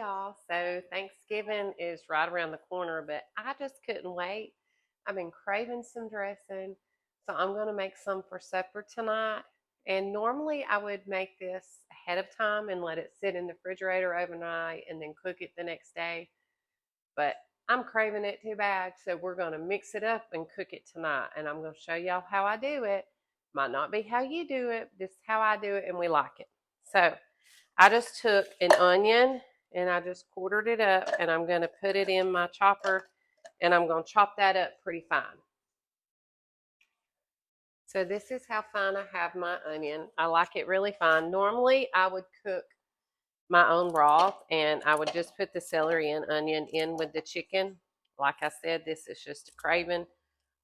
y'all. So Thanksgiving is right around the corner, but I just couldn't wait. I've been craving some dressing, so I'm going to make some for supper tonight. And normally I would make this ahead of time and let it sit in the refrigerator overnight and then cook it the next day. But I'm craving it too bad, so we're going to mix it up and cook it tonight. And I'm going to show y'all how I do it. Might not be how you do it, this is how I do it, and we like it. So I just took an onion and I just quartered it up, and I'm going to put it in my chopper, and I'm going to chop that up pretty fine. So this is how fine I have my onion. I like it really fine. Normally I would cook my own broth and I would just put the celery and onion in with the chicken. Like I said, this is just a craving.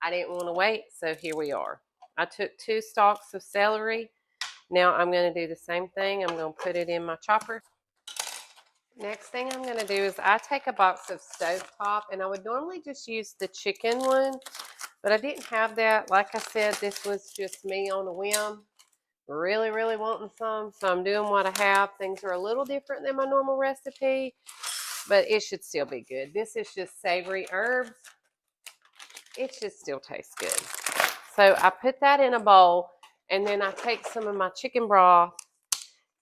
I didn't want to wait, so here we are. I took 2 stalks of celery. Now I'm going to do the same thing. I'm going to put it in my chopper. Next thing I'm going to do is I take a box of stovetop, and I would normally just use the chicken one, but I didn't have that. Like I said, this was just me on a whim, really, really wanting some, so I'm doing what I have. Things are a little different than my normal recipe, but it should still be good. This is just savory herbs. It should still taste good. So I put that in a bowl, and then I take some of my chicken broth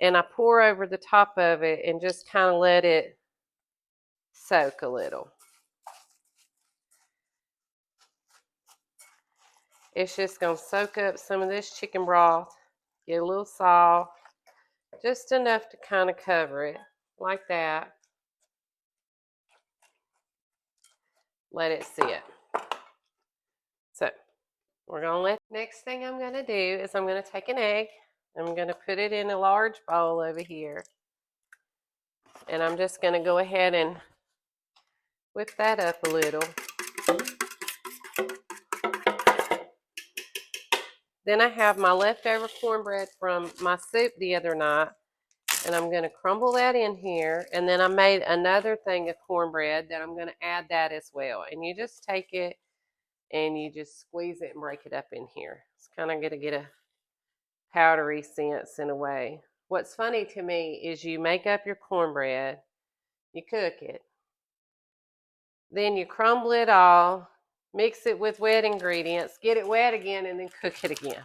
and I pour over the top of it and just kind of let it soak a little. It's just going to soak up some of this chicken broth, get a little salt, just enough to kind of cover it, like that. Let it sit. So we're going to let. Next thing I'm going to do is I'm going to take an egg. I'm going to put it in a large bowl over here. And I'm just going to go ahead and whip that up a little. Then I have my leftover cornbread from my soup the other night, and I'm going to crumble that in here. And then I made another thing of cornbread that I'm going to add that as well. And you just take it and you just squeeze it and break it up in here. It's kind of going to get a powdery sense in a way. What's funny to me is you make up your cornbread, you cook it, then you crumble it all, mix it with wet ingredients, get it wet again, and then cook it again.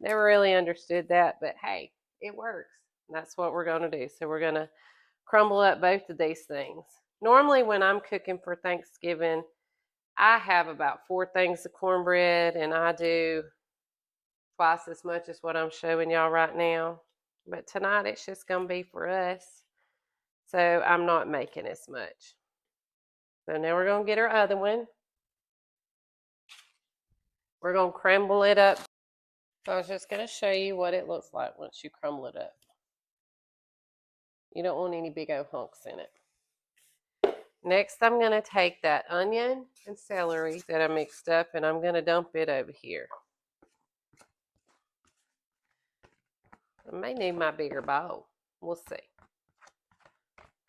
Never really understood that, but hey, it works. That's what we're going to do. So we're going to crumble up both of these things. Normally when I'm cooking for Thanksgiving, I have about 4 things of cornbread, and I do twice as much as what I'm showing y'all right now. But tonight it's just going to be for us. So I'm not making as much. So now we're going to get our other one. We're going to crumble it up. So I was just going to show you what it looks like once you crumble it up. You don't want any big old hunks in it. Next, I'm going to take that onion and celery that I mixed up, and I'm going to dump it over here. I may need my bigger bowl. We'll see.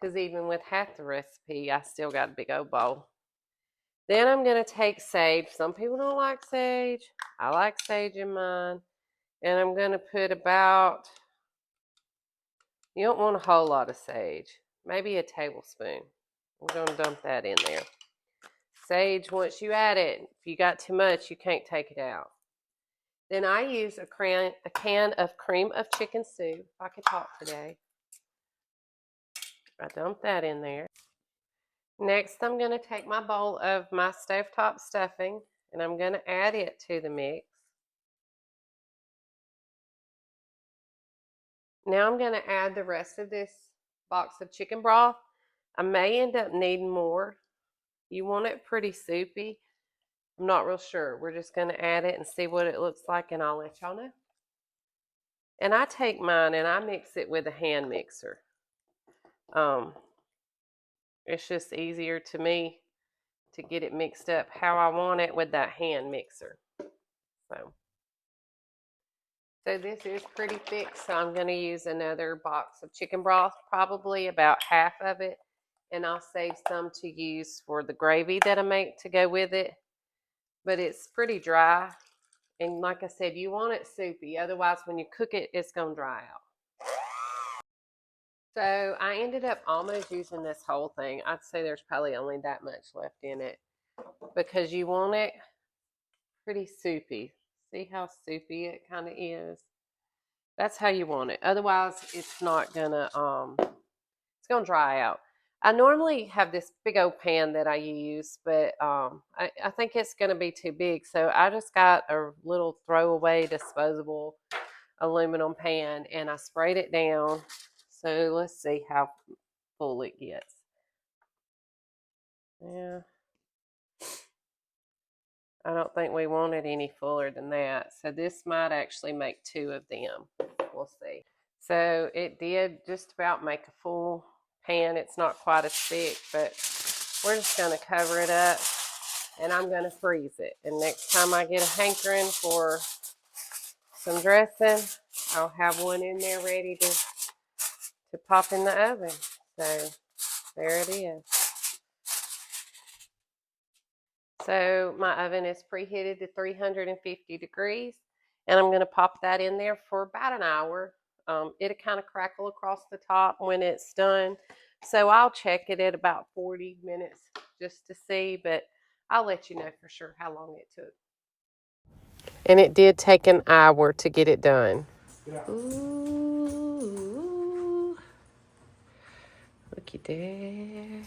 Because even with half the recipe, I still got a big old bowl. Then I'm going to take sage. Some people don't like sage. I like sage in mine. And I'm going to put about, you don't want a whole lot of sage. Maybe a tablespoon. We're going to dump that in there. Sage, once you add it, if you got too much, you can't take it out. Then I use a can of cream of chicken soup. If I could talk today. I dump that in there. Next, I'm going to take my bowl of my stovetop stuffing, and I'm going to add it to the mix. Now I'm going to add the rest of this box of chicken broth. I may end up needing more. You want it pretty soupy. I'm not real sure. We're just going to add it and see what it looks like, and I'll let y'all know. And I take mine and I mix it with a hand mixer. It's just easier to me to get it mixed up how I want it with that hand mixer. So this is pretty thick, so I'm going to use another box of chicken broth, probably about half of it, and I'll save some to use for the gravy that I make to go with it. But it's pretty dry, and like I said, you want it soupy, otherwise when you cook it, it's going to dry out. So I ended up almost using this whole thing. I'd say there's probably only that much left in it because you want it pretty soupy. See how soupy it kind of is? That's how you want it. Otherwise, it's not gonna it's gonna dry out. I normally have this big old pan that I use, but I think it's gonna be too big, so I just got a little throwaway disposable aluminum pan and I sprayed it down. So let's see how full it gets. Yeah. I don't think we want it any fuller than that. So this might actually make 2 of them. We'll see. So it did just about make a full pan. It's not quite as thick, but we're just going to cover it up and I'm going to freeze it. And next time I get a hankering for some dressing, I'll have one in there ready to pop in the oven. So there it is. So my oven is preheated to 350 degrees, and I'm going to pop that in there for about an hour. It'll kind of crackle across the top when it's done. So I'll check it at about 40 minutes just to see, but I'll let you know for sure how long it took. And it did take an hour to get it done. Ooh, looky there.